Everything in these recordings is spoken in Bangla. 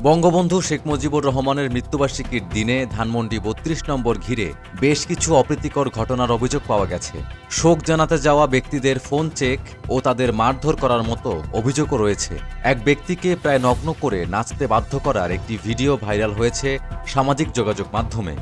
বঙ্গবন্ধু শেখ মুজিবুর রহমানের মৃত্যুবার্ষিকীর দিনে ধানমন্ডি ৩২ নম্বর ঘিরে বেশ কিছু অপ্রীতিকর ঘটনার অভিযোগ পাওয়া গেছে। শোক জানাতে যাওয়া ব্যক্তিদের ফোন চেক ও তাদের মারধর করার মতো অভিযোগও রয়েছে। এক ব্যক্তিকে প্রায় নগ্ন করে নাচতে বাধ্য করার একটি ভিডিও ভাইরাল হয়েছে সামাজিক যোগাযোগ মাধ্যমে।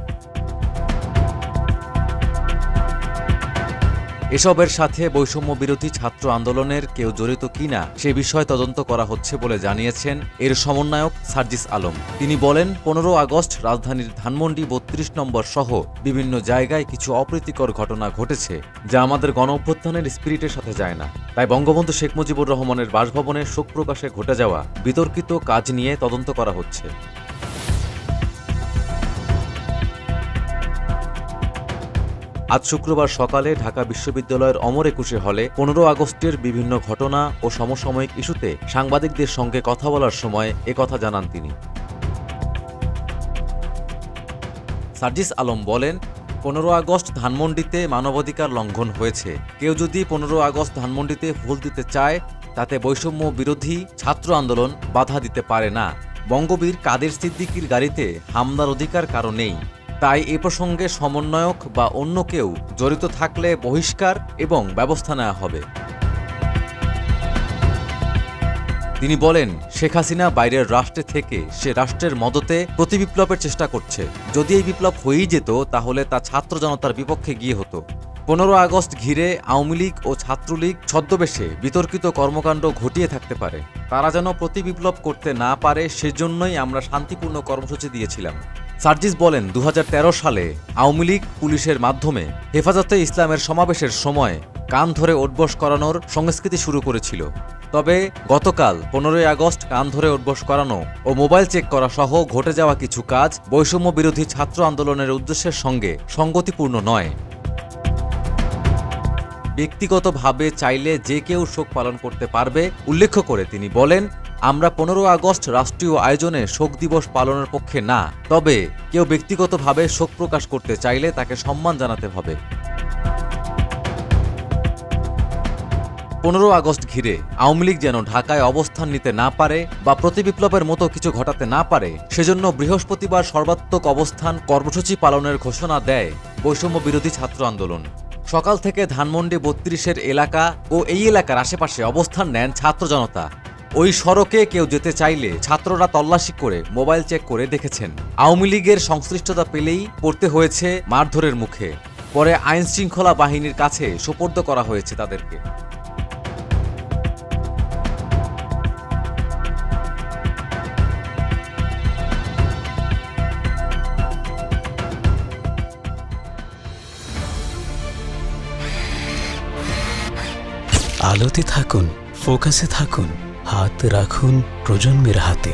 এসবের সাথে বৈষম্য বিরোধী ছাত্র আন্দোলনের কেউ জড়িত কিনা সে বিষয়ে তদন্ত করা হচ্ছে বলে জানিয়েছেন এর সমন্বয়ক সার্জিস আলম। তিনি বলেন, ১৫ আগস্ট রাজধানীর ধানমন্ডি ৩২ নম্বর সহ বিভিন্ন জায়গায় কিছু অপ্রীতিকর ঘটনা ঘটেছে, যা আমাদের গণঅভ্যুত্থানের স্পিরিটের সাথে যায় না। তাই বঙ্গবন্ধু শেখ মুজিবুর রহমানের বাসভবনে শোক প্রকাশে ঘটে যাওয়া বিতর্কিত কাজ নিয়ে তদন্ত করা হচ্ছে। আজ শুক্রবার সকালে ঢাকা বিশ্ববিদ্যালয়ের অমর একুশে হলে ১৫ আগস্টের বিভিন্ন ঘটনা ও সমসাময়িক ইস্যুতে সাংবাদিকদের সঙ্গে কথা বলার সময় একথা জানান তিনি। সার্জিস আলম বলেন, ১৫ আগস্ট ধানমন্ডিতে মানবাধিকার লঙ্ঘন হয়েছে। কেউ যদি ১৫ আগস্ট ধানমন্ডিতে ফুল দিতে চায়, তাতে বৈষম্য বিরোধী ছাত্র আন্দোলন বাধা দিতে পারে না। বঙ্গবীর কাদের সিদ্দিকীর গাড়িতে হামলার অধিকার কারো নেই। তাই এ প্রসঙ্গে সমন্বয়ক বা অন্য কেউ জড়িত থাকলে বহিষ্কার এবং ব্যবস্থা নেওয়া হবে। তিনি বলেন, শেখ হাসিনা বাইরের রাষ্ট্রে থেকে সে রাষ্ট্রের মদতে প্রতিবিপ্লবের চেষ্টা করছে। যদি এই বিপ্লব হয়েই যেত, তাহলে তা ছাত্র জনতার বিপক্ষে গিয়ে হতো। ১৫ আগস্ট ঘিরে আওয়ামী লীগ ও ছাত্রলীগ ছদ্মবেশে বিতর্কিত কর্মকাণ্ড ঘটিয়ে থাকতে পারে। তারা যেন প্রতিবিপ্লব করতে না পারে, সেজন্যই আমরা শান্তিপূর্ণ কর্মসূচি দিয়েছিলাম। সার্জিস বলেন, ২০১৩ সালে আওয়ামী লীগ পুলিশের মাধ্যমে হেফাজতে ইসলামের সমাবেশের সময় কান ধরে ওঠবস করানোর সংস্কৃতি শুরু করেছিল। তবে গতকাল ১৫ই আগস্ট কান ধরে ওঠবস করানো ও মোবাইল চেক করা সহ ঘটে যাওয়া কিছু কাজ বৈষম্য বিরোধী ছাত্র আন্দোলনের উদ্দেশ্যের সঙ্গে সঙ্গতিপূর্ণ নয়। ব্যক্তিগতভাবে চাইলে যে কেউ শোক পালন করতে পারবে উল্লেখ করে তিনি বলেন, আমরা ১৫ আগস্ট রাষ্ট্রীয় আয়োজনে শোক দিবস পালনের পক্ষে না, তবে কেউ ব্যক্তিগতভাবে শোক প্রকাশ করতে চাইলে তাকে সম্মান জানাতে হবে। ১৫ আগস্ট ঘিরে আওয়ামী লীগ যেন ঢাকায় অবস্থান নিতে না পারে বা প্রতিবিপ্লবের মতো কিছু ঘটাতে না পারে, সেজন্য বৃহস্পতিবার সর্বাত্মক অবস্থান কর্মসূচি পালনের ঘোষণা দেয় বৈষম্য বিরোধী ছাত্র আন্দোলন। সকাল থেকে ধানমন্ডি ৩২-এর এলাকা ও এই এলাকার আশেপাশে অবস্থান নেন ছাত্র জনতা। ওই সড়কে কেউ যেতে চাইলে ছাত্ররা তল্লাশি করে মোবাইল চেক করে দেখেছেন। আওয়ামী লীগের সংশ্লিষ্টতা পেলেই পড়তে হয়েছে মারধরের মুখে। পরে আইনশৃঙ্খলা বাহিনীর কাছে সোপর্দ করা হয়েছে তাদেরকে। আলোতে থাকুন, ফোকাসে থাকুন, হাত রাখুন প্রজন্মের হাতে।